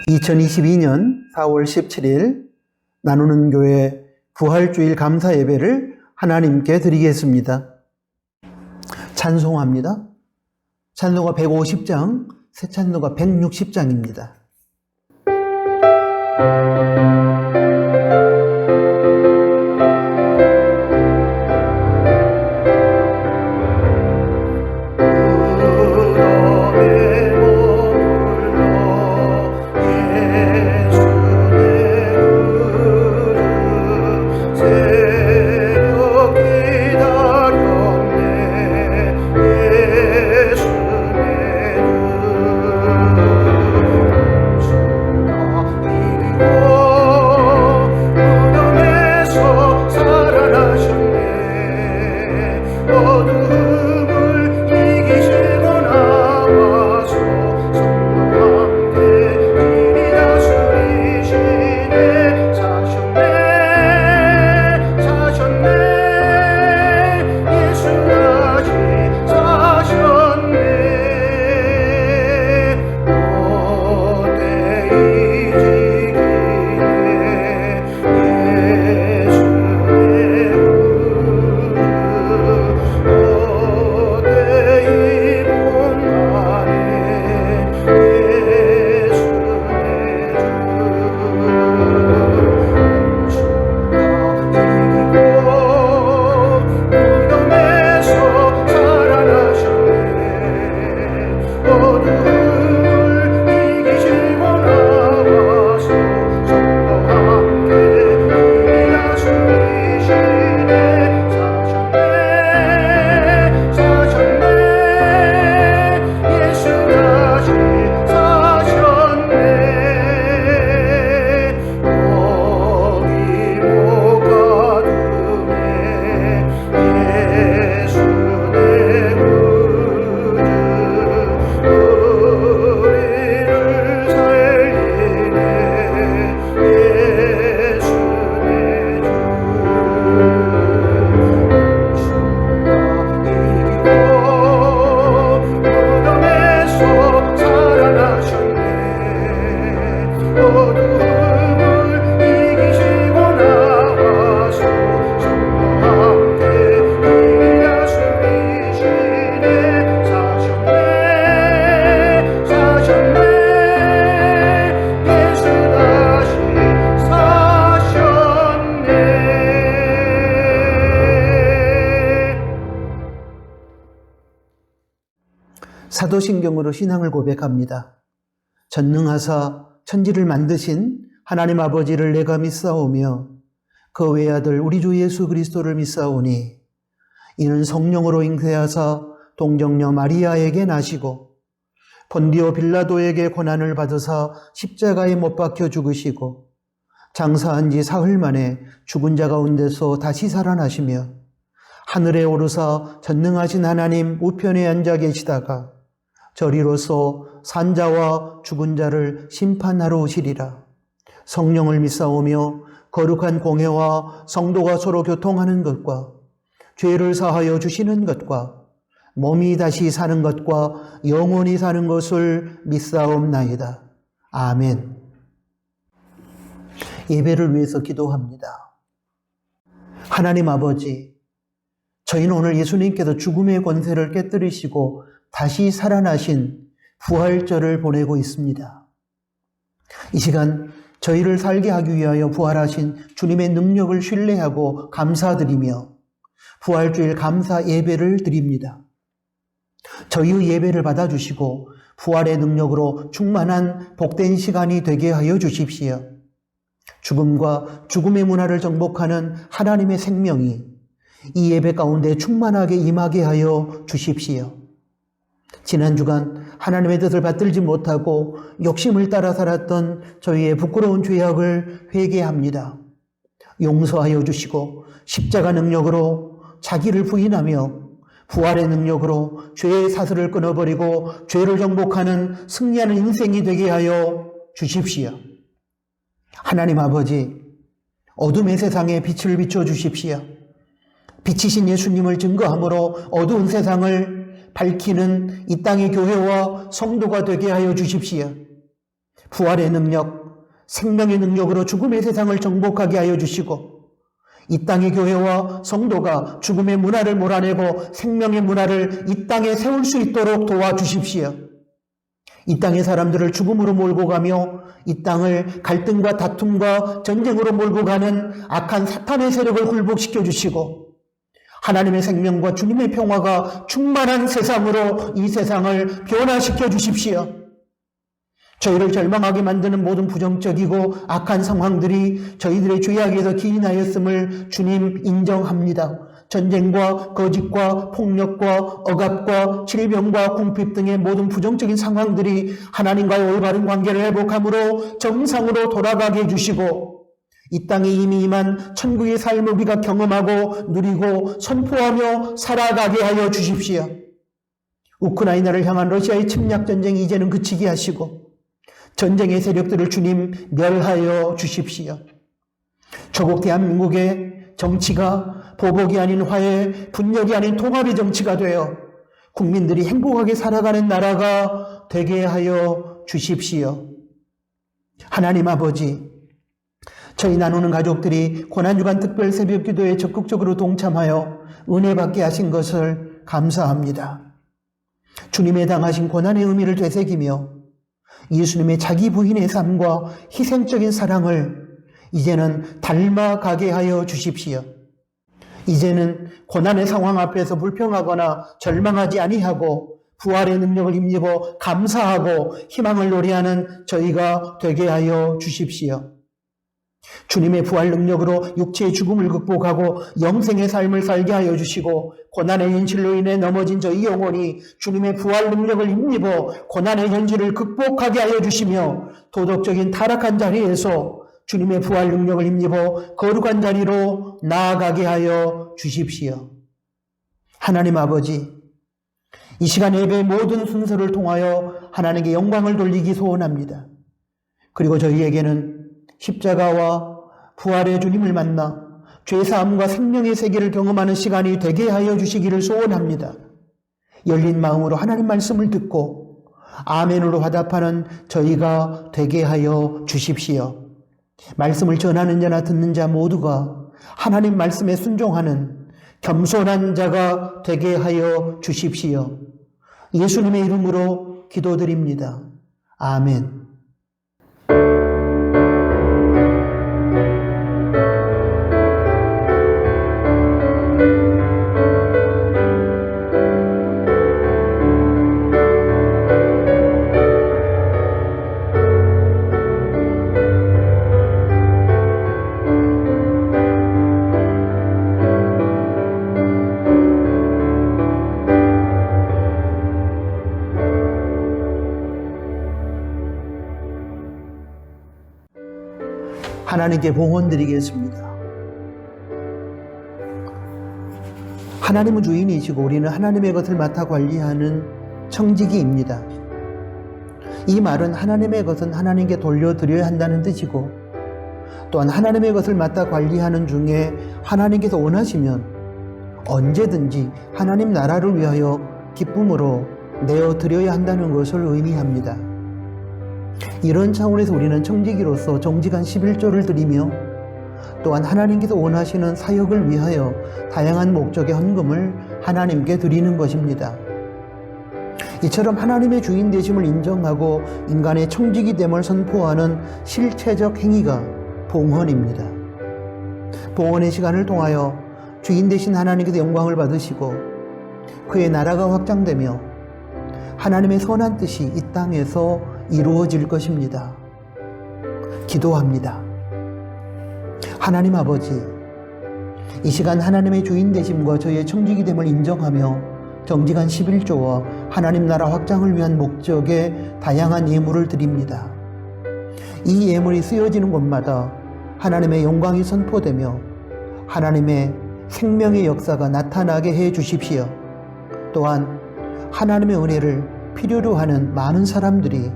2022년 4월 17일 나누는 교회 부활주일 감사 예배를 하나님께 드리겠습니다. 찬송합니다. 찬송가 150장, 새 찬송가 160장입니다. 사도신경으로 신앙을 고백합니다. 전능하사 천지를 만드신 하나님 아버지를 내가 믿사오며 그 외아들 우리 주 예수 그리스도를 믿사오니 이는 성령으로 잉태하사 동정녀 마리아에게 나시고 본디오 빌라도에게 고난을 받으사 십자가에 못 박혀 죽으시고 장사한 지 사흘 만에 죽은 자 가운데서 다시 살아나시며 하늘에 오르사 전능하신 하나님 우편에 앉아 계시다가 저리로서 산자와 죽은 자를 심판하러 오시리라. 성령을 믿사오며 거룩한 공회와 성도가 서로 교통하는 것과 죄를 사하여 주시는 것과 몸이 다시 사는 것과 영원히 사는 것을 믿사옵나이다. 아멘. 예배를 위해서 기도합니다. 하나님 아버지, 저희는 오늘 예수님께서 죽음의 권세를 깨뜨리시고 다시 살아나신 부활절을 보내고 있습니다. 이 시간 저희를 살게 하기 위하여 부활하신 주님의 능력을 신뢰하고 감사드리며 부활주일 감사 예배를 드립니다. 저희의 예배를 받아주시고 부활의 능력으로 충만한 복된 시간이 되게 하여 주십시오. 죽음과 죽음의 문화를 정복하는 하나님의 생명이 이 예배 가운데 충만하게 임하게 하여 주십시오. 지난 주간 하나님의 뜻을 받들지 못하고 욕심을 따라 살았던 저희의 부끄러운 죄악을 회개합니다. 용서하여 주시고 십자가 능력으로 자기를 부인하며 부활의 능력으로 죄의 사슬을 끊어버리고 죄를 정복하는 승리하는 인생이 되게 하여 주십시오. 하나님 아버지, 어둠의 세상에 빛을 비춰주십시오. 빛이신 예수님을 증거함으로 어두운 세상을 밝히는 이 땅의 교회와 성도가 되게 하여 주십시오. 부활의 능력, 생명의 능력으로 죽음의 세상을 정복하게 하여 주시고 이 땅의 교회와 성도가 죽음의 문화를 몰아내고 생명의 문화를 이 땅에 세울 수 있도록 도와주십시오. 이 땅의 사람들을 죽음으로 몰고 가며 이 땅을 갈등과 다툼과 전쟁으로 몰고 가는 악한 사탄의 세력을 굴복시켜 주시고 하나님의 생명과 주님의 평화가 충만한 세상으로 이 세상을 변화시켜 주십시오. 저희를 절망하게 만드는 모든 부정적이고 악한 상황들이 저희들의 죄악에서 기인하였음을 주님 인정합니다. 전쟁과 거짓과 폭력과 억압과 질병과 궁핍 등의 모든 부정적인 상황들이 하나님과의 올바른 관계를 회복함으로 정상으로 돌아가게 해주시고 이 땅에 이미 임한 천국의 삶을 우리가 경험하고 누리고 선포하며 살아가게 하여 주십시오. 우크라이나를 향한 러시아의 침략 전쟁이 이제는 그치게 하시고 전쟁의 세력들을 주님 멸하여 주십시오. 조국 대한민국의 정치가 보복이 아닌 화해, 분열이 아닌 통합의 정치가 되어 국민들이 행복하게 살아가는 나라가 되게 하여 주십시오. 하나님 아버지, 저희 나누는 가족들이 고난주간 특별 새벽 기도에 적극적으로 동참하여 은혜 받게 하신 것을 감사합니다. 주님의 당하신 고난의 의미를 되새기며 예수님의 자기 부인의 삶과 희생적인 사랑을 이제는 닮아가게 하여 주십시오. 이제는 고난의 상황 앞에서 불평하거나 절망하지 아니하고 부활의 능력을 힘입어 감사하고 희망을 노래하는 저희가 되게 하여 주십시오. 주님의 부활 능력으로 육체의 죽음을 극복하고 영생의 삶을 살게 하여 주시고 고난의 현실로 인해 넘어진 저희 영혼이 주님의 부활 능력을 힘입어 고난의 현실을 극복하게 하여 주시며 도덕적인 타락한 자리에서 주님의 부활 능력을 힘입어 거룩한 자리로 나아가게 하여 주십시오. 하나님 아버지, 이 시간 예배의 모든 순서를 통하여 하나님께 영광을 돌리기 소원합니다. 그리고 저희에게는 십자가와 부활의 주님을 만나 죄사함과 생명의 세계를 경험하는 시간이 되게 하여 주시기를 소원합니다. 열린 마음으로 하나님 말씀을 듣고 아멘으로 화답하는 저희가 되게 하여 주십시오. 말씀을 전하는 자나 듣는 자 모두가 하나님 말씀에 순종하는 겸손한 자가 되게 하여 주십시오. 예수님의 이름으로 기도드립니다. 아멘. 하나님께 봉헌드리겠습니다. 하나님은 주인이시고 우리는 하나님의 것을 맡아 관리하는 청지기입니다. 이 말은 하나님의 것은 하나님께 돌려드려야 한다는 뜻이고 또한 하나님의 것을 맡아 관리하는 중에 하나님께서 원하시면 언제든지 하나님 나라를 위하여 기쁨으로 내어드려야 한다는 것을 의미합니다. 이런 차원에서 우리는 청지기로서 정직한 11조를 드리며 또한 하나님께서 원하시는 사역을 위하여 다양한 목적의 헌금을 하나님께 드리는 것입니다. 이처럼 하나님의 주인 되심을 인정하고 인간의 청지기됨을 선포하는 실체적 행위가 봉헌입니다. 봉헌의 시간을 통하여 주인 되신 하나님께서 영광을 받으시고 그의 나라가 확장되며 하나님의 선한 뜻이 이 땅에서 이루어질 것입니다. 기도합니다. 하나님 아버지, 이 시간 하나님의 주인 되심과 저희의 청지기됨을 인정하며 정직한 11조와 하나님 나라 확장을 위한 목적의 다양한 예물을 드립니다. 이 예물이 쓰여지는 곳마다 하나님의 영광이 선포되며 하나님의 생명의 역사가 나타나게 해 주십시오. 또한 하나님의 은혜를 필요로 하는 많은 사람들이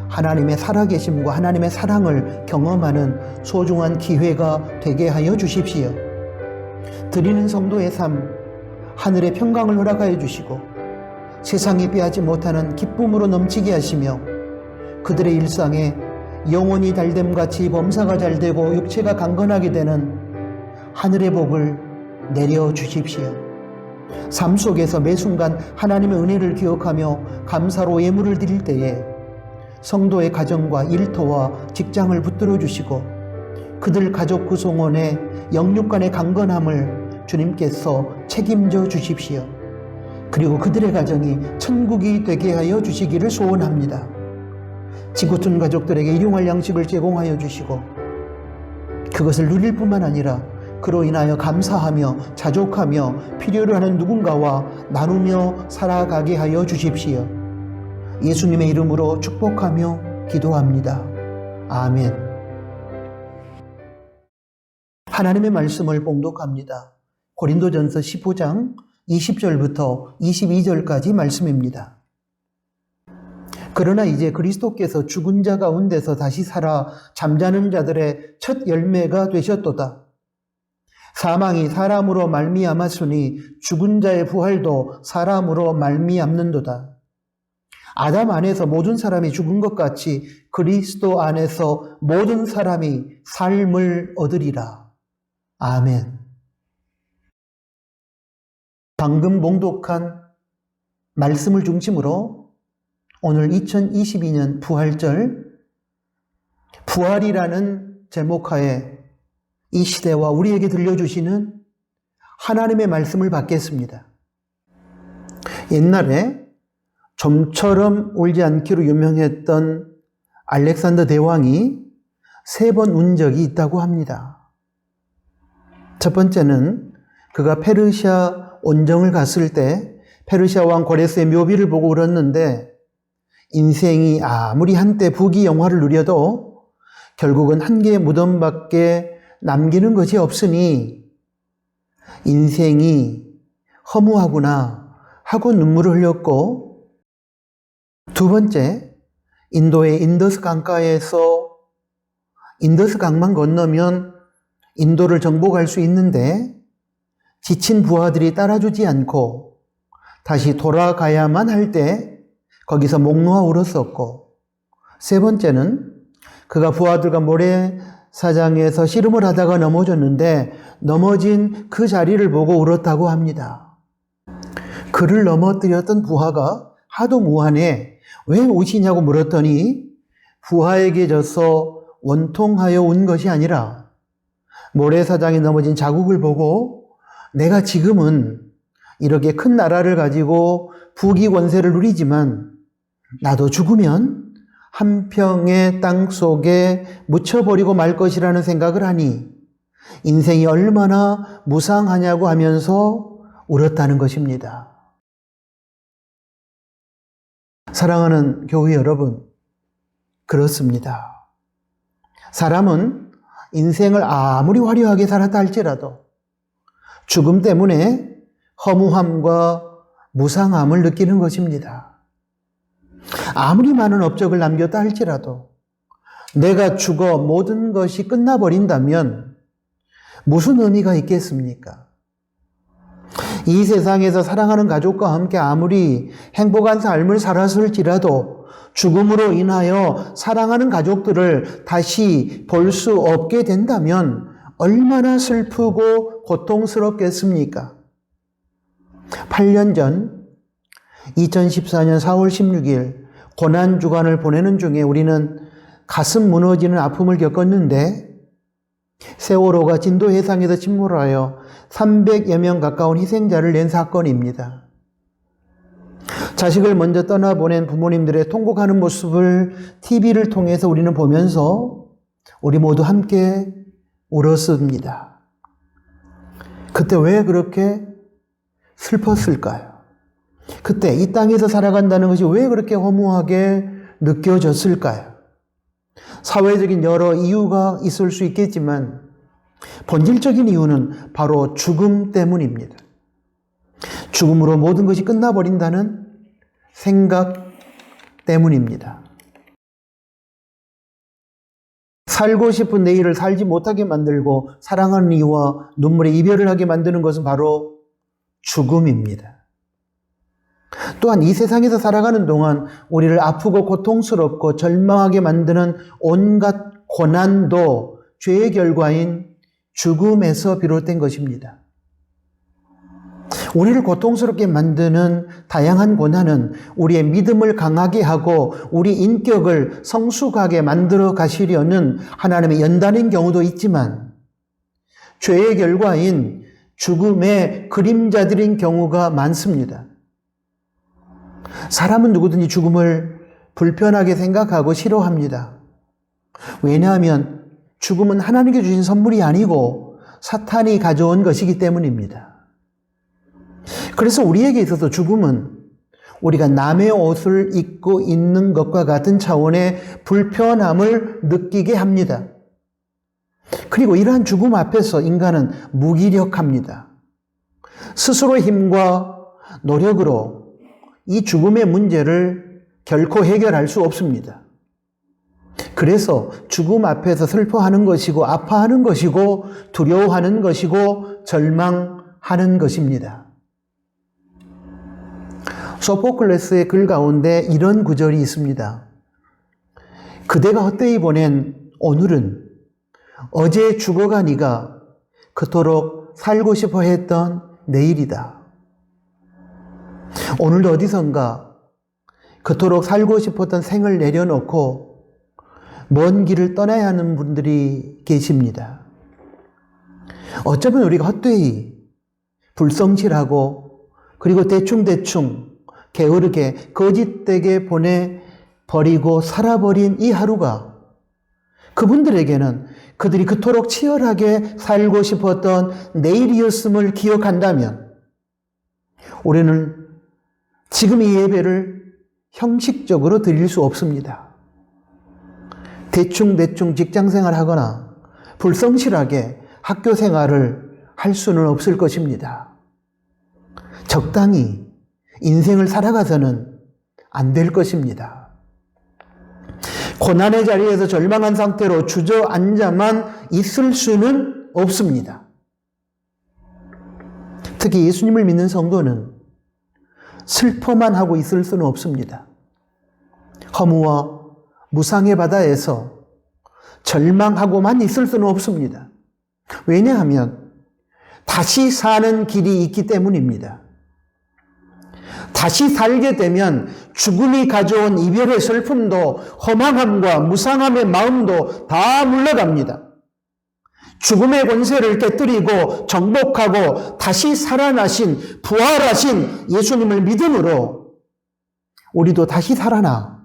하나님의 살아계심과 하나님의 사랑을 경험하는 소중한 기회가 되게 하여 주십시오. 드리는 성도의 삶, 하늘의 평강을 허락하여 주시고 세상이 빼앗지 못하는 기쁨으로 넘치게 하시며 그들의 일상에 영혼이 달됨같이 범사가 잘되고 육체가 강건하게 되는 하늘의 복을 내려주십시오. 삶 속에서 매 순간 하나님의 은혜를 기억하며 감사로 예물을 드릴 때에 성도의 가정과 일터와 직장을 붙들어 주시고 그들 가족 구성원의 영육 간의 강건함을 주님께서 책임져 주십시오. 그리고 그들의 가정이 천국이 되게 하여 주시기를 소원합니다. 지구촌 가족들에게 일용할 양식을 제공하여 주시고 그것을 누릴 뿐만 아니라 그로 인하여 감사하며 자족하며 필요로 하는 누군가와 나누며 살아가게 하여 주십시오. 예수님의 이름으로 축복하며 기도합니다. 아멘. 하나님의 말씀을 봉독합니다. 고린도전서 15장 20절부터 22절까지 말씀입니다. 그러나 이제 그리스도께서 죽은 자 가운데서 다시 살아 잠자는 자들의 첫 열매가 되셨도다. 사망이 사람으로 말미암았으니 죽은 자의 부활도 사람으로 말미암는도다. 아담 안에서 모든 사람이 죽은 것 같이 그리스도 안에서 모든 사람이 삶을 얻으리라. 아멘. 방금 봉독한 말씀을 중심으로 오늘 2022년 부활절 부활이라는 제목하에 이 시대와 우리에게 들려주시는 하나님의 말씀을 받겠습니다. 옛날에 좀처럼 울지 않기로 유명했던 알렉산더 대왕이 3번 운 적이 있다고 합니다. 첫 번째는 그가 페르시아 온정을 갔을 때 페르시아 왕 고레스의 묘비를 보고 울었는데 인생이 아무리 한때 부귀영화를 누려도 결국은 한 개의 무덤밖에 남기는 것이 없으니 인생이 허무하구나 하고 눈물을 흘렸고, 두 번째, 인도의 인더스 강가에서 인더스 강만 건너면 인도를 정복할 수 있는데 지친 부하들이 따라주지 않고 다시 돌아가야만 할 때 거기서 목 놓아 울었었고, 세 번째는 그가 부하들과 모래사장에서 씨름을 하다가 넘어졌는데 넘어진 그 자리를 보고 울었다고 합니다. 그를 넘어뜨렸던 부하가 하도 무한해 왜 우시냐고 물었더니 부하에게 져서 원통하여 운 것이 아니라 모래사장에 넘어진 자국을 보고 내가 지금은 이렇게 큰 나라를 가지고 부귀 권세를 누리지만 나도 죽으면 한 평의 땅 속에 묻혀버리고 말 것이라는 생각을 하니 인생이 얼마나 무상하냐고 하면서 울었다는 것입니다. 사랑하는 교회 여러분, 그렇습니다. 사람은 인생을 아무리 화려하게 살았다 할지라도 죽음 때문에 허무함과 무상함을 느끼는 것입니다. 아무리 많은 업적을 남겼다 할지라도 내가 죽어 모든 것이 끝나버린다면 무슨 의미가 있겠습니까? 이 세상에서 사랑하는 가족과 함께 아무리 행복한 삶을 살았을지라도 죽음으로 인하여 사랑하는 가족들을 다시 볼 수 없게 된다면 얼마나 슬프고 고통스럽겠습니까? 8년 전 2014년 4월 16일 고난주간을 보내는 중에 우리는 가슴 무너지는 아픔을 겪었는데 세월호가 진도 해상에서 침몰하여 300여 명 가까운 희생자를 낸 사건입니다. 자식을 먼저 떠나보낸 부모님들의 통곡하는 모습을 TV를 통해서 우리는 보면서 우리 모두 함께 울었습니다. 그때 왜 그렇게 슬펐을까요? 그때 이 땅에서 살아간다는 것이 왜 그렇게 허무하게 느껴졌을까요? 사회적인 여러 이유가 있을 수 있겠지만 본질적인 이유는 바로 죽음 때문입니다. 죽음으로 모든 것이 끝나버린다는 생각 때문입니다. 살고 싶은 내일을 살지 못하게 만들고 사랑하는 이와 눈물의 이별을 하게 만드는 것은 바로 죽음입니다. 또한 이 세상에서 살아가는 동안 우리를 아프고 고통스럽고 절망하게 만드는 온갖 고난도 죄의 결과인 죽음에서 비롯된 것입니다. 우리를 고통스럽게 만드는 다양한 고난은 우리의 믿음을 강하게 하고 우리 인격을 성숙하게 만들어 가시려는 하나님의 연단인 경우도 있지만 죄의 결과인 죽음의 그림자들인 경우가 많습니다. 사람은 누구든지 죽음을 불편하게 생각하고 싫어합니다. 왜냐하면 죽음은 하나님께 주신 선물이 아니고 사탄이 가져온 것이기 때문입니다. 그래서 우리에게 있어서 죽음은 우리가 남의 옷을 입고 있는 것과 같은 차원의 불편함을 느끼게 합니다. 그리고 이러한 죽음 앞에서 인간은 무기력합니다. 스스로의 힘과 노력으로 이 죽음의 문제를 결코 해결할 수 없습니다. 그래서 죽음 앞에서 슬퍼하는 것이고 아파하는 것이고 두려워하는 것이고 절망하는 것입니다. 소포클레스의 글 가운데 이런 구절이 있습니다. 그대가 헛되이 보낸 오늘은 어제 죽어가니가 그토록 살고 싶어 했던 내일이다. 오늘도 어디선가 그토록 살고 싶었던 생을 내려놓고 먼 길을 떠나야 하는 분들이 계십니다. 어쩌면 우리가 헛되이 불성실하고 그리고 대충대충 게으르게 거짓되게 보내버리고 살아버린 이 하루가 그분들에게는 그들이 그토록 치열하게 살고 싶었던 내일이었음을 기억한다면 우리는 지금 이 예배를 형식적으로 드릴 수 없습니다. 대충 직장생활 하거나 불성실하게 학교 생활을 할 수는 없을 것입니다. 적당히 인생을 살아가서는 안 될 것입니다. 고난의 자리에서 절망한 상태로 주저앉아만 있을 수는 없습니다. 특히 예수님을 믿는 성도는 슬퍼만 하고 있을 수는 없습니다. 허무와 무상의 바다에서 절망하고만 있을 수는 없습니다. 왜냐하면 다시 사는 길이 있기 때문입니다. 다시 살게 되면 죽음이 가져온 이별의 슬픔도 허망함과 무상함의 마음도 다 물러갑니다. 죽음의 권세를 깨뜨리고 정복하고 다시 살아나신 부활하신 예수님을 믿음으로 우리도 다시 살아나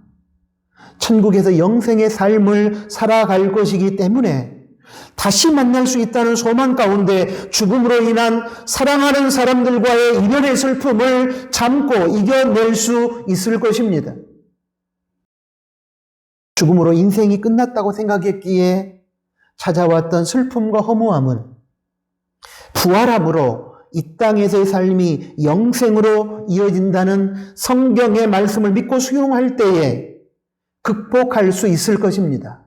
천국에서 영생의 삶을 살아갈 것이기 때문에 다시 만날 수 있다는 소망 가운데 죽음으로 인한 사랑하는 사람들과의 이별의 슬픔을 참고 이겨낼 수 있을 것입니다. 죽음으로 인생이 끝났다고 생각했기에 찾아왔던 슬픔과 허무함은 부활함으로 이 땅에서의 삶이 영생으로 이어진다는 성경의 말씀을 믿고 수용할 때에 극복할 수 있을 것입니다.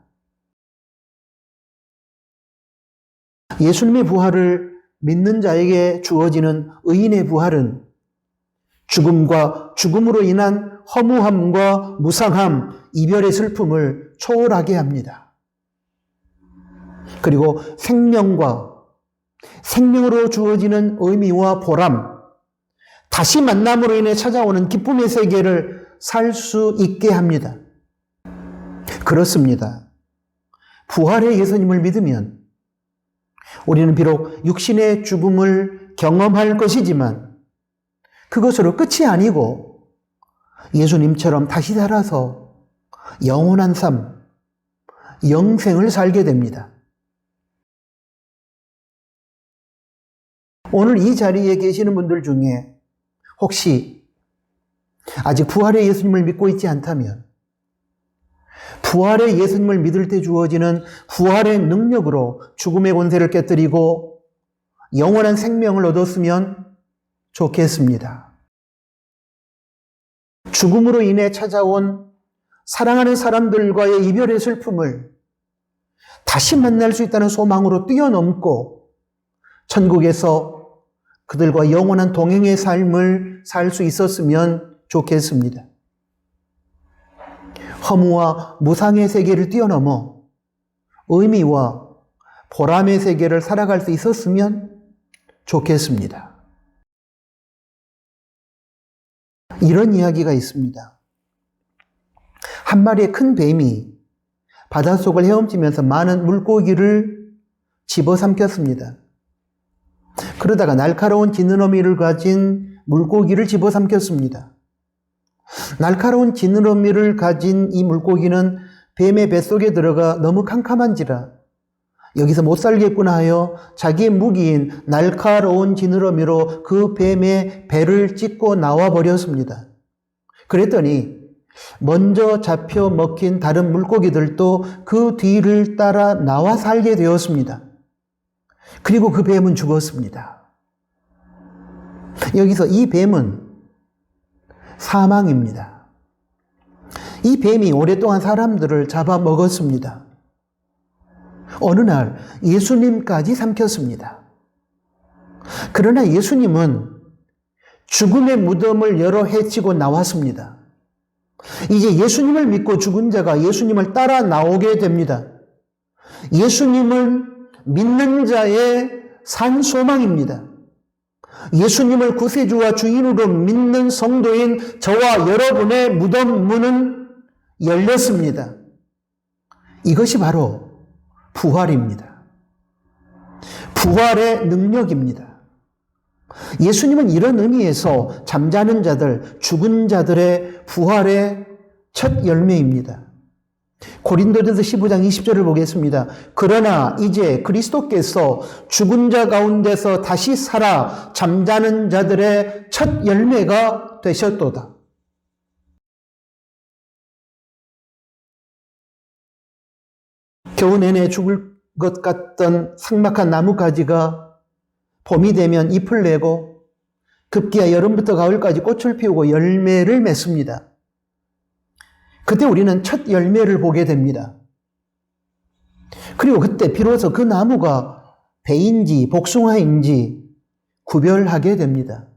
예수님의 부활을 믿는 자에게 주어지는 의인의 부활은 죽음과 죽음으로 인한 허무함과 무상함, 이별의 슬픔을 초월하게 합니다. 그리고 생명과 생명으로 주어지는 의미와 보람, 다시 만남으로 인해 찾아오는 기쁨의 세계를 살 수 있게 합니다. 그렇습니다. 부활의 예수님을 믿으면 우리는 비록 육신의 죽음을 경험할 것이지만 그것으로 끝이 아니고 예수님처럼 다시 살아서 영원한 삶, 영생을 살게 됩니다. 오늘 이 자리에 계시는 분들 중에 혹시 아직 부활의 예수님을 믿고 있지 않다면 부활의 예수님을 믿을 때 주어지는 부활의 능력으로 죽음의 권세를 깨뜨리고 영원한 생명을 얻었으면 좋겠습니다. 죽음으로 인해 찾아온 사랑하는 사람들과의 이별의 슬픔을 다시 만날 수 있다는 소망으로 뛰어넘고 천국에서 그들과 영원한 동행의 삶을 살 수 있었으면 좋겠습니다. 허무와 무상의 세계를 뛰어넘어 의미와 보람의 세계를 살아갈 수 있었으면 좋겠습니다. 이런 이야기가 있습니다. 한 마리의 큰 뱀이 바닷속을 헤엄치면서 많은 물고기를 집어삼켰습니다. 그러다가 날카로운 지느러미를 가진 물고기를 집어삼켰습니다. 날카로운 지느러미를 가진 이 물고기는 뱀의 뱃속에 들어가 너무 캄캄한지라 여기서 못 살겠구나 하여 자기의 무기인 날카로운 지느러미로 그 뱀의 배를 찢고 나와 버렸습니다. 그랬더니 먼저 잡혀 먹힌 다른 물고기들도 그 뒤를 따라 나와 살게 되었습니다. 그리고 그 뱀은 죽었습니다. 여기서 이 뱀은 사망입니다. 이 뱀이 오랫동안 사람들을 잡아먹었습니다. 어느 날 예수님까지 삼켰습니다. 그러나 예수님은 죽음의 무덤을 열어 헤치고 나왔습니다. 이제 예수님을 믿고 죽은 자가 예수님을 따라 나오게 됩니다. 예수님을 믿는 자의 산 소망입니다. 예수님을 구세주와 주인으로 믿는 성도인 저와 여러분의 무덤 문은 열렸습니다. 이것이 바로 부활입니다. 부활의 능력입니다. 예수님은 이런 의미에서 잠자는 자들, 죽은 자들의 부활의 첫 열매입니다. 고린도전서 15장 20절을 보겠습니다. 그러나 이제 그리스도께서 죽은 자 가운데서 다시 살아 잠자는 자들의 첫 열매가 되셨도다. 겨우 내내 죽을 것 같던 삭막한 나뭇가지가 봄이 되면 잎을 내고 급기야 여름부터 가을까지 꽃을 피우고 열매를 맺습니다. 그때 우리는 첫 열매를 보게 됩니다. 그리고 그때 비로소 그 나무가 배인지 복숭아인지 구별하게 됩니다.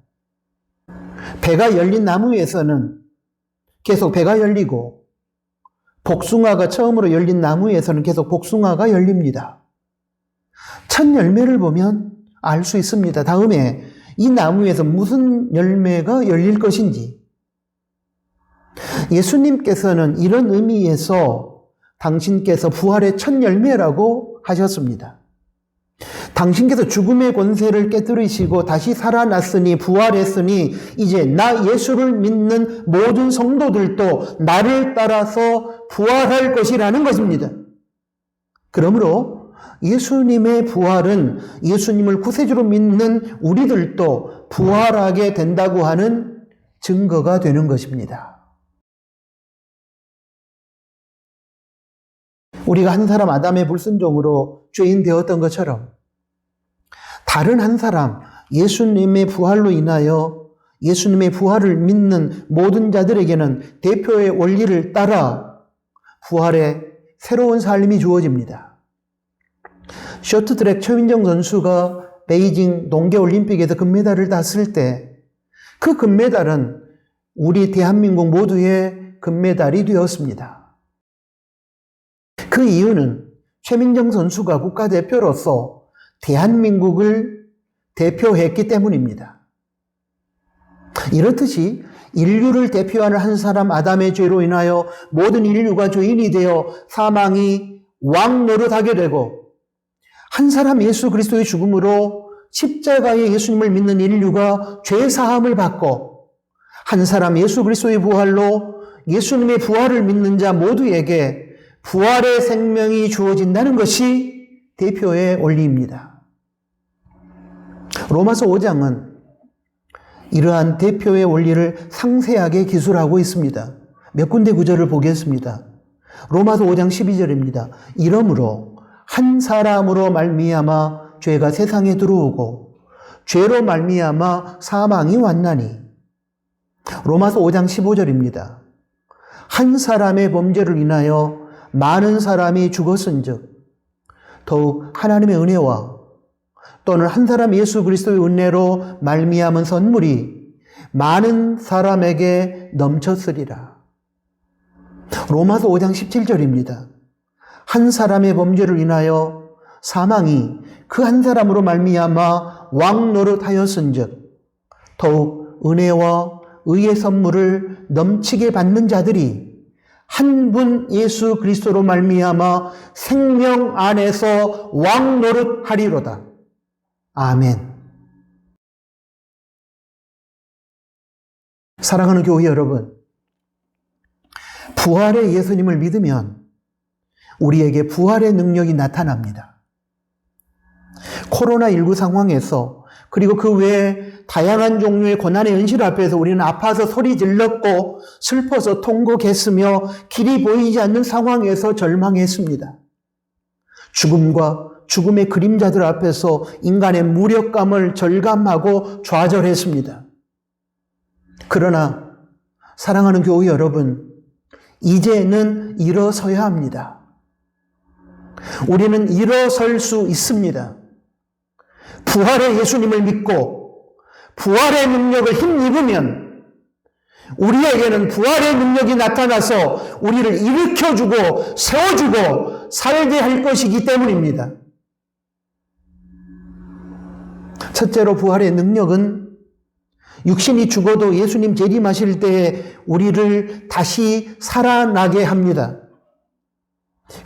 배가 열린 나무에서는 계속 배가 열리고 복숭아가 처음으로 열린 나무에서는 계속 복숭아가 열립니다. 첫 열매를 보면 알 수 있습니다. 다음에 이 나무에서 무슨 열매가 열릴 것인지. 예수님께서는 이런 의미에서 당신께서 부활의 첫 열매라고 하셨습니다. 당신께서 죽음의 권세를 깨뜨리시고 다시 살아났으니 부활했으니 이제 나 예수를 믿는 모든 성도들도 나를 따라서 부활할 것이라는 것입니다. 그러므로 예수님의 부활은 예수님을 구세주로 믿는 우리들도 부활하게 된다고 하는 증거가 되는 것입니다. 우리가 한 사람 아담의 불순종으로 죄인 되었던 것처럼 다른 한 사람 예수님의 부활로 인하여 예수님의 부활을 믿는 모든 자들에게는 대표의 원리를 따라 부활의 새로운 삶이 주어집니다. 쇼트트랙 최민정 선수가 베이징 동계올림픽에서 금메달을 땄을 때 그 금메달은 우리 대한민국 모두의 금메달이 되었습니다. 그 이유는 최민정 선수가 국가대표로서 대한민국을 대표했기 때문입니다. 이렇듯이 인류를 대표하는 한 사람 아담의 죄로 인하여 모든 인류가 죄인이 되어 사망이 왕노릇하게 되고 한 사람 예수 그리스도의 죽음으로 십자가에 예수님을 믿는 인류가 죄 사함을 받고 한 사람 예수 그리스도의 부활로 예수님의 부활을 믿는 자 모두에게 부활의 생명이 주어진다는 것이 대표의 원리입니다. 로마서 5장은 이러한 대표의 원리를 상세하게 기술하고 있습니다. 몇 군데 구절을 보겠습니다. 로마서 5장 12절입니다. 이러므로 한 사람으로 말미암아 죄가 세상에 들어오고 죄로 말미암아 사망이 왔나니. 로마서 5장 15절입니다. 한 사람의 범죄를 인하여 많은 사람이 죽었은즉 더욱 하나님의 은혜와 또는 한 사람 예수 그리스도의 은혜로 말미암은 선물이 많은 사람에게 넘쳤으리라. 로마서 5장 17절입니다. 한 사람의 범죄를 인하여 사망이 그 한 사람으로 말미암아 왕노릇하였은즉 더욱 은혜와 의의 선물을 넘치게 받는 자들이 한 분 예수 그리스도로 말미암아 생명 안에서 왕노릇하리로다. 아멘. 사랑하는 교회 여러분, 부활의 예수님을 믿으면 우리에게 부활의 능력이 나타납니다. 코로나19 상황에서 그리고 그 외에 다양한 종류의 고난의 현실 앞에서 우리는 아파서 소리 질렀고 슬퍼서 통곡했으며 길이 보이지 않는 상황에서 절망했습니다. 죽음과 죽음의 그림자들 앞에서 인간의 무력감을 절감하고 좌절했습니다. 그러나 사랑하는 교회 여러분, 이제는 일어서야 합니다. 우리는 일어설 수 있습니다. 부활의 예수님을 믿고 부활의 능력을 힘입으면 우리에게는 부활의 능력이 나타나서 우리를 일으켜주고 세워주고 살게 할 것이기 때문입니다. 첫째로 부활의 능력은 육신이 죽어도 예수님 재림하실 때에 우리를 다시 살아나게 합니다.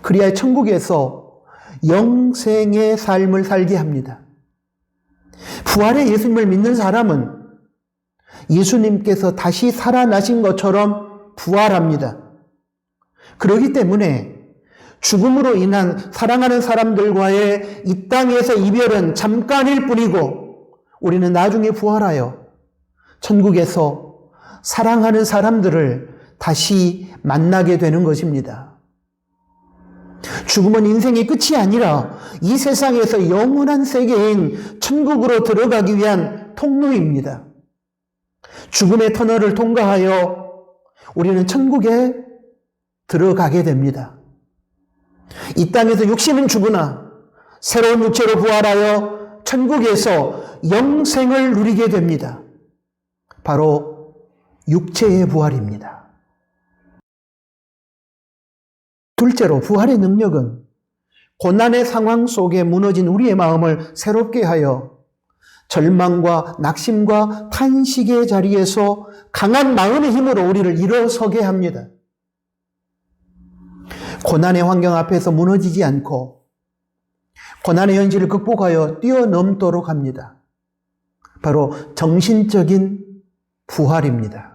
그리하여 천국에서 영생의 삶을 살게 합니다. 부활의 예수님을 믿는 사람은 예수님께서 다시 살아나신 것처럼 부활합니다. 그렇기 때문에 죽음으로 인한 사랑하는 사람들과의 이 땅에서 이별은 잠깐일 뿐이고 우리는 나중에 부활하여 천국에서 사랑하는 사람들을 다시 만나게 되는 것입니다. 죽음은 인생의 끝이 아니라 이 세상에서 영원한 세계인 천국으로 들어가기 위한 통로입니다. 죽음의 터널을 통과하여 우리는 천국에 들어가게 됩니다. 이 땅에서 육신은 죽으나 새로운 육체로 부활하여 천국에서 영생을 누리게 됩니다. 바로 육체의 부활입니다. 둘째로 부활의 능력은 고난의 상황 속에 무너진 우리의 마음을 새롭게 하여 절망과 낙심과 탄식의 자리에서 강한 마음의 힘으로 우리를 일어서게 합니다. 고난의 환경 앞에서 무너지지 않고 고난의 현실을 극복하여 뛰어넘도록 합니다. 바로 정신적인 부활입니다.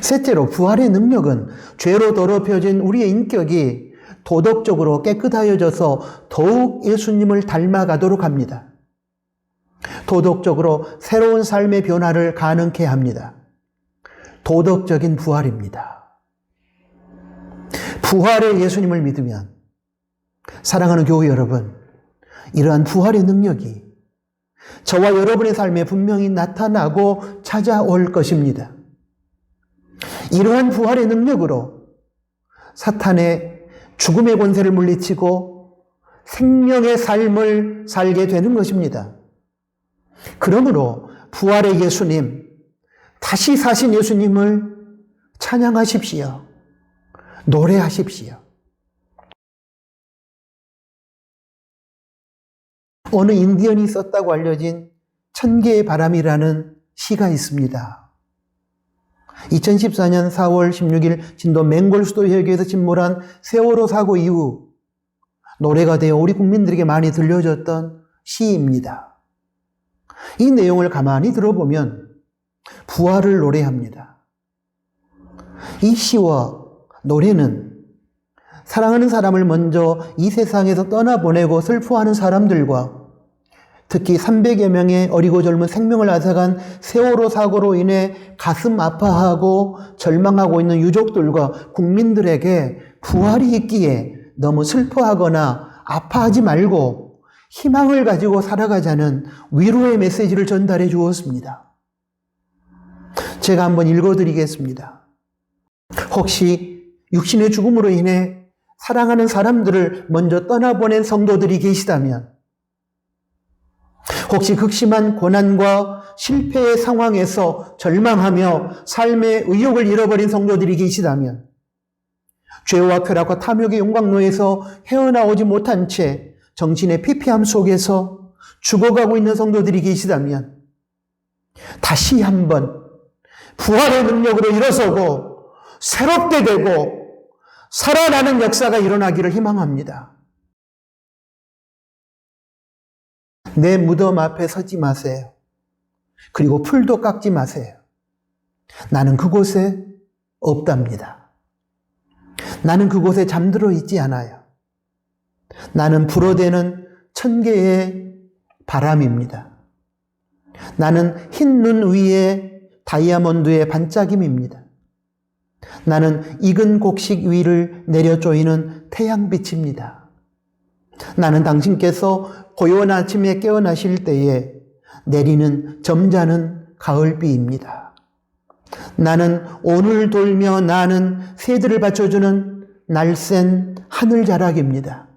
셋째로 부활의 능력은 죄로 더럽혀진 우리의 인격이 도덕적으로 깨끗하여져서 더욱 예수님을 닮아가도록 합니다. 도덕적으로 새로운 삶의 변화를 가능케 합니다. 도덕적인 부활입니다. 부활의 예수님을 믿으면 사랑하는 교회 여러분, 이러한 부활의 능력이 저와 여러분의 삶에 분명히 나타나고 찾아올 것입니다. 이러한 부활의 능력으로 사탄의 죽음의 권세를 물리치고 생명의 삶을 살게 되는 것입니다. 그러므로 부활의 예수님, 다시 사신 예수님을 찬양하십시오. 노래하십시오. 어느 인디언이 썼다고 알려진 천개의 바람이라는 시가 있습니다. 2014년 4월 16일 진도 맹골 수도회교에서 침몰한 세월호 사고 이후 노래가 되어 우리 국민들에게 많이 들려졌던 시입니다. 이 내용을 가만히 들어보면 부활을 노래합니다. 이 시와 노래는 사랑하는 사람을 먼저 이 세상에서 떠나보내고 슬퍼하는 사람들과 특히 300여 명의 어리고 젊은 생명을 앗아간 세월호 사고로 인해 가슴 아파하고 절망하고 있는 유족들과 국민들에게 부활이 있기에 너무 슬퍼하거나 아파하지 말고 희망을 가지고 살아가자는 위로의 메시지를 전달해 주었습니다. 제가 한번 읽어드리겠습니다. 혹시 육신의 죽음으로 인해 사랑하는 사람들을 먼저 떠나보낸 성도들이 계시다면 혹시 극심한 고난과 실패의 상황에서 절망하며 삶의 의욕을 잃어버린 성도들이 계시다면, 죄와 쾌락과 탐욕의 용광로에서 헤어나오지 못한 채 정신의 피폐함 속에서 죽어가고 있는 성도들이 계시다면, 다시 한번 부활의 능력으로 일어서고 새롭게 되고 살아나는 역사가 일어나기를 희망합니다. 내 무덤 앞에 서지 마세요. 그리고 풀도 깎지 마세요. 나는 그곳에 없답니다. 나는 그곳에 잠들어 있지 않아요. 나는 불어대는 천개의 바람입니다. 나는 흰 눈 위에 다이아몬드의 반짝임입니다. 나는 익은 곡식 위를 내려 쪼이는 태양빛입니다. 나는 당신께서 고요한 아침에 깨어나실 때에 내리는 점잖은 가을비입니다. 나는 오늘 돌며 나는 새들을 받쳐주는 날쌘 하늘자락입니다.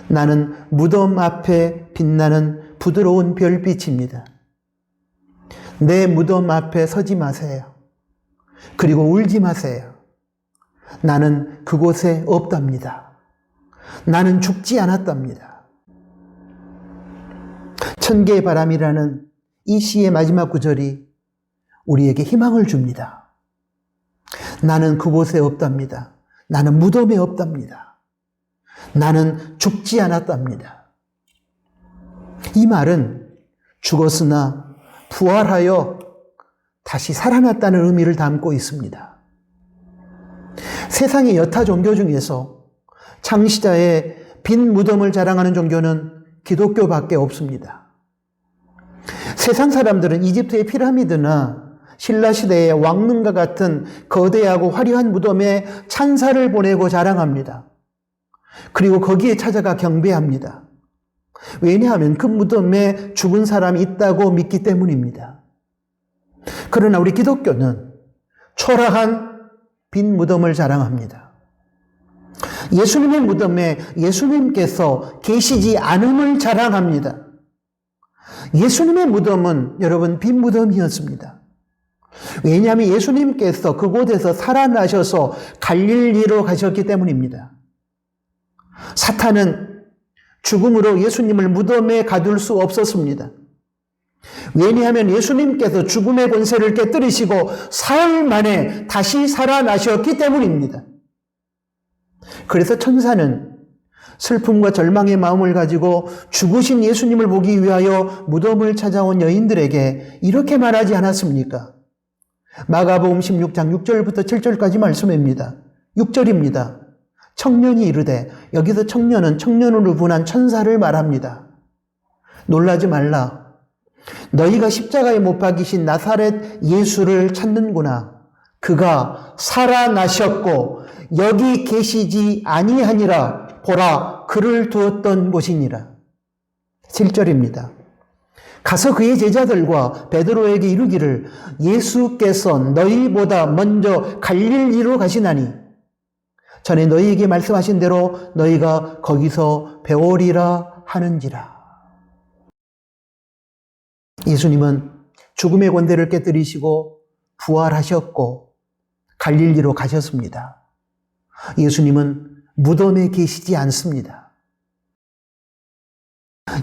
나는 무덤 앞에 빛나는 부드러운 별빛입니다. 내 무덤 앞에 서지 마세요. 그리고 울지 마세요. 나는 그곳에 없답니다. 나는 죽지 않았답니다. 천개의 바람이라는 이 시의 마지막 구절이 우리에게 희망을 줍니다. 나는 그곳에 없답니다. 나는 무덤에 없답니다. 나는 죽지 않았답니다. 이 말은 죽었으나 부활하여 다시 살아났다는 의미를 담고 있습니다. 세상의 여타 종교 중에서 창시자의 빈 무덤을 자랑하는 종교는 기독교밖에 없습니다. 세상 사람들은 이집트의 피라미드나 신라시대의 왕릉과 같은 거대하고 화려한 무덤에 찬사를 보내고 자랑합니다. 그리고 거기에 찾아가 경배합니다. 왜냐하면 그 무덤에 죽은 사람이 있다고 믿기 때문입니다. 그러나 우리 기독교는 초라한 빈 무덤을 자랑합니다. 예수님의 무덤에 예수님께서 계시지 않음을 자랑합니다. 예수님의 무덤은 여러분 빈 무덤이었습니다. 왜냐하면 예수님께서 그곳에서 살아나셔서 갈릴리로 가셨기 때문입니다. 사탄은 죽음으로 예수님을 무덤에 가둘 수 없었습니다. 왜냐하면 예수님께서 죽음의 권세를 깨뜨리시고 사흘 만에 다시 살아나셨기 때문입니다. 그래서 천사는 슬픔과 절망의 마음을 가지고 죽으신 예수님을 보기 위하여 무덤을 찾아온 여인들에게 이렇게 말하지 않았습니까? 마가복음 16장 6절부터 7절까지 말씀입니다. 6절입니다. 청년이 이르되, 여기서 청년은 청년으로 분한 천사를 말합니다. 놀라지 말라. 너희가 십자가에 못 박이신 나사렛 예수를 찾는구나. 그가 살아나셨고 여기 계시지 아니하니라. 보라, 그를 두었던 곳이니라. 7절입니다. 가서 그의 제자들과 베드로에게 이르기를, 예수께서 너희보다 먼저 갈릴리로 가시나니 전에 너희에게 말씀하신 대로 너희가 거기서 배우리라 하는지라. 예수님은 죽음의 권세를 깨뜨리시고 부활하셨고 갈릴리로 가셨습니다. 예수님은 무덤에 계시지 않습니다.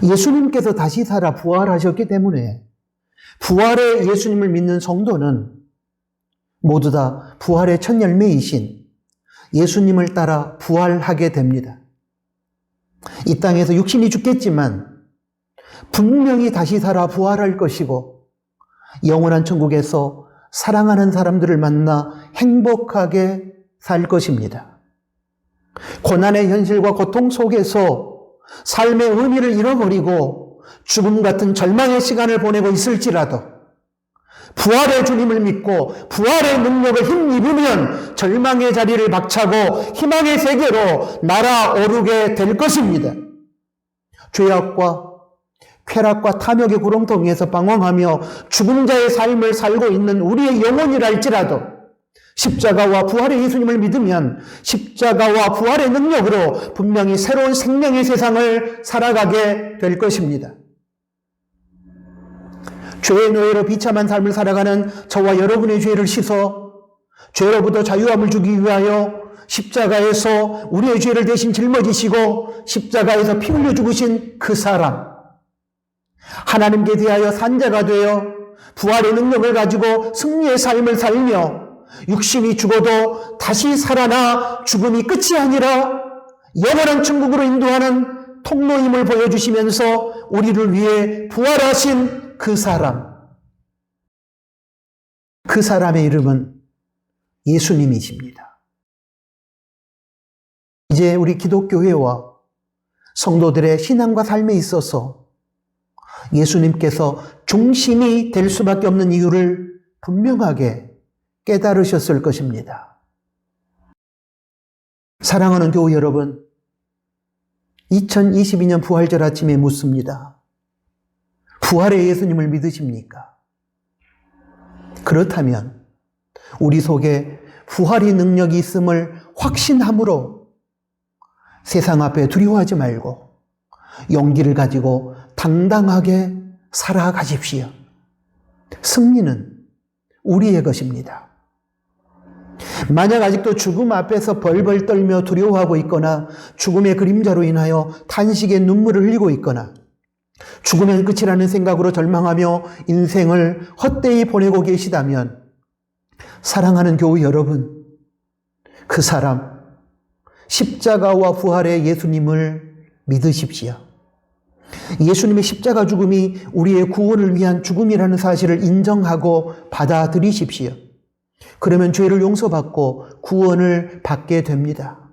예수님께서 다시 살아 부활하셨기 때문에 부활의 예수님을 믿는 성도는 모두 다 부활의 첫 열매이신 예수님을 따라 부활하게 됩니다. 이 땅에서 육신이 죽겠지만 분명히 다시 살아 부활할 것이고 영원한 천국에서 사랑하는 사람들을 만나 행복하게 살 것입니다. 고난의 현실과 고통 속에서 삶의 의미를 잃어버리고 죽음 같은 절망의 시간을 보내고 있을지라도 부활의 주님을 믿고 부활의 능력을 힘입으면 절망의 자리를 박차고 희망의 세계로 날아오르게 될 것입니다. 죄악과 쾌락과 탐욕의 구렁텅이에서 방황하며 죽음자의 삶을 살고 있는 우리의 영혼이랄지라도 십자가와 부활의 예수님을 믿으면 십자가와 부활의 능력으로 분명히 새로운 생명의 세상을 살아가게 될 것입니다. 죄의 노예로 비참한 삶을 살아가는 저와 여러분의 죄를 씻어 죄로부터 자유함을 주기 위하여 십자가에서 우리의 죄를 대신 짊어지시고 십자가에서 피 흘려 죽으신 그 사람, 하나님께 대하여 산자가 되어 부활의 능력을 가지고 승리의 삶을 살며 육신이 죽어도 다시 살아나 죽음이 끝이 아니라 영원한 천국으로 인도하는 통로임을 보여주시면서 우리를 위해 부활하신 그 사람, 그 사람의 이름은 예수님이십니다. 이제 우리 기독교회와 성도들의 신앙과 삶에 있어서 예수님께서 중심이 될 수밖에 없는 이유를 분명하게 깨달으셨을 것입니다. 사랑하는 교우 여러분, 2022년 부활절 아침에 묻습니다. 부활의 예수님을 믿으십니까? 그렇다면 우리 속에 부활의 능력이 있음을 확신함으로 세상 앞에 두려워하지 말고 용기를 가지고 당당하게 살아가십시오. 승리는 우리의 것입니다. 만약 아직도 죽음 앞에서 벌벌 떨며 두려워하고 있거나 죽음의 그림자로 인하여 탄식의 눈물을 흘리고 있거나 죽으면 끝이라는 생각으로 절망하며 인생을 헛되이 보내고 계시다면 사랑하는 교우 여러분, 그 사람 십자가와 부활의 예수님을 믿으십시오. 예수님의 십자가 죽음이 우리의 구원을 위한 죽음이라는 사실을 인정하고 받아들이십시오. 그러면 죄를 용서받고 구원을 받게 됩니다.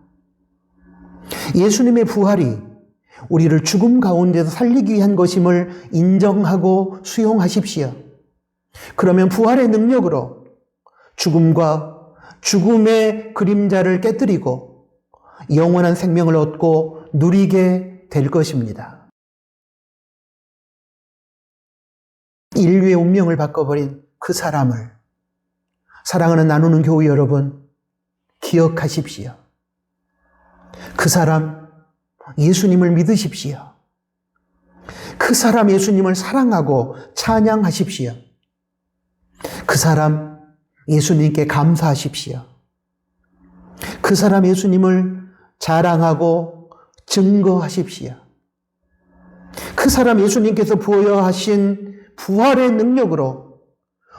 예수님의 부활이 우리를 죽음 가운데서 살리기 위한 것임을 인정하고 수용하십시오. 그러면 부활의 능력으로 죽음과 죽음의 그림자를 깨뜨리고 영원한 생명을 얻고 누리게 될 것입니다. 인류의 운명을 바꿔버린 그 사람을 사랑하는 나누는 교우 여러분, 기억하십시오. 그 사람 예수님을 믿으십시오. 그 사람 예수님을 사랑하고 찬양하십시오. 그 사람 예수님께 감사하십시오. 그 사람 예수님을 자랑하고 증거하십시오. 그 사람 예수님께서 부여하신 부활의 능력으로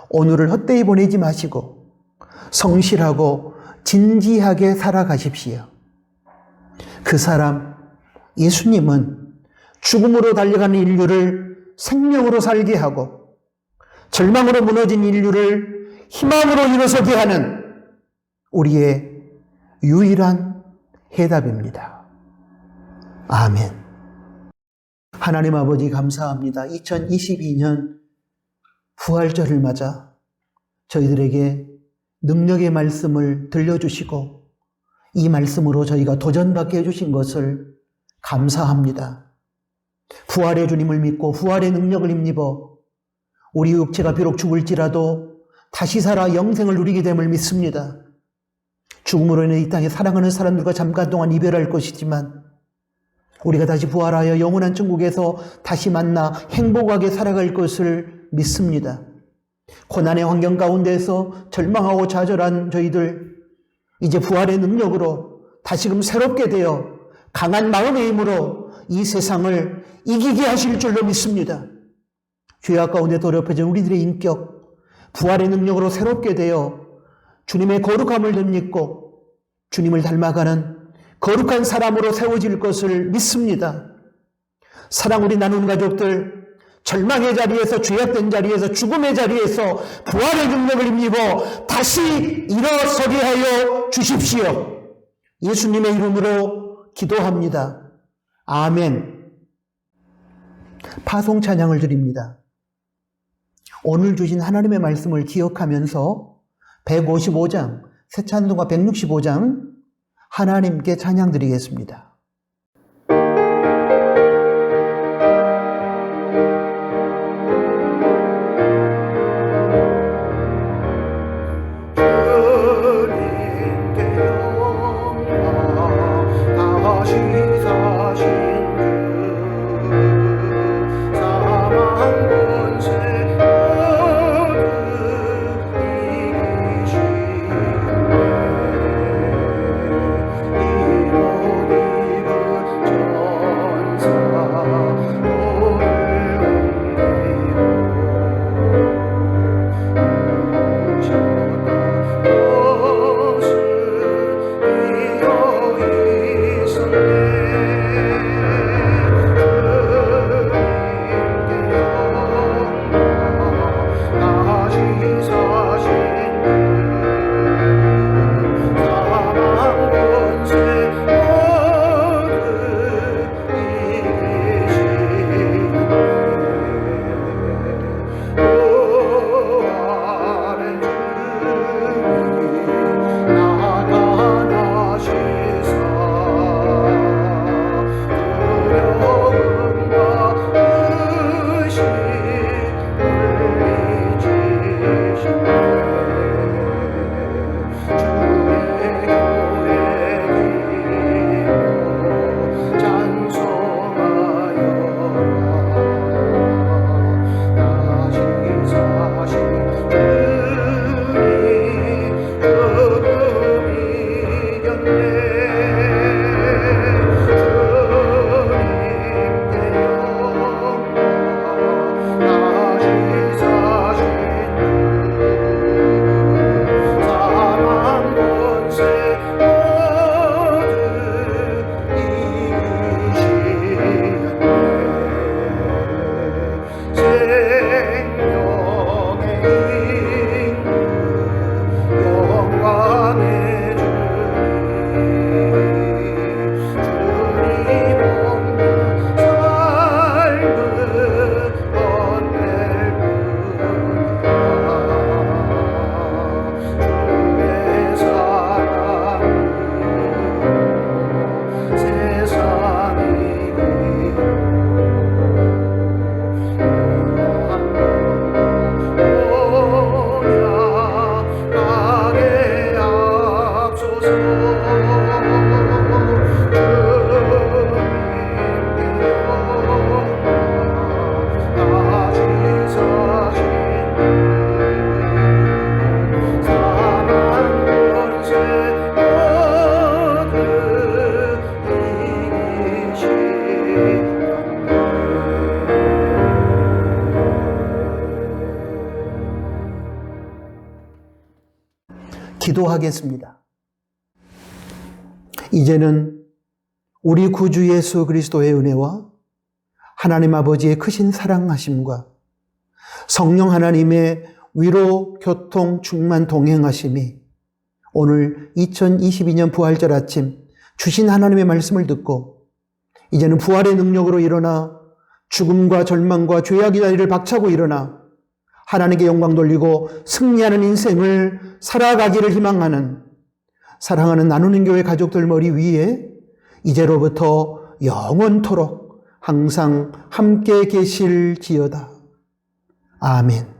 오늘을 헛되이 보내지 마시고 성실하고 진지하게 살아가십시오. 그 사람 예수님은 죽음으로 달려가는 인류를 생명으로 살게 하고 절망으로 무너진 인류를 희망으로 일어서게 하는 우리의 유일한 해답입니다. 아멘. 하나님 아버지 감사합니다. 2022년 부활절을 맞아 저희들에게 능력의 말씀을 들려주시고 이 말씀으로 저희가 도전받게 해주신 것을 감사합니다. 부활의 주님을 믿고 부활의 능력을 힘입어 우리 육체가 비록 죽을지라도 다시 살아 영생을 누리게 됨을 믿습니다. 죽음으로 인해 이 땅에 사랑하는 사람들과 잠깐 동안 이별할 것이지만 우리가 다시 부활하여 영원한 천국에서 다시 만나 행복하게 살아갈 것을 믿습니다. 고난의 환경 가운데서 절망하고 좌절한 저희들 이제 부활의 능력으로 다시금 새롭게 되어 강한 마음의 힘으로 이 세상을 이기게 하실 줄로 믿습니다. 죄악 가운데 더럽혀진 우리들의 인격, 부활의 능력으로 새롭게 되어 주님의 거룩함을 덧입고 주님을 닮아가는 거룩한 사람으로 세워질 것을 믿습니다. 사랑 우리 나누는 가족들, 절망의 자리에서 죄악된 자리에서 죽음의 자리에서 부활의 능력을 힘입어 다시 일어서게 하여 주십시오. 예수님의 이름으로 기도합니다. 아멘. 파송 찬양을 드립니다. 오늘 주신 하나님의 말씀을 기억하면서 155장, 새 찬송가 165장 하나님께 찬양 드리겠습니다. 사망 권세 기도하겠습니다. 이제는 우리 구주 예수 그리스도의 은혜와 하나님 아버지의 크신 사랑하심과 성령 하나님의 위로, 교통, 충만 동행하심이 오늘 2022년 부활절 아침 주신 하나님의 말씀을 듣고 이제는 부활의 능력으로 일어나 죽음과 절망과 죄악의 자리를 박차고 일어나 하나님께 영광 돌리고 승리하는 인생을 살아가기를 희망하는 사랑하는 나누는 교회 가족들 머리 위에 이제로부터 영원토록 항상 함께 계실지어다. 아멘.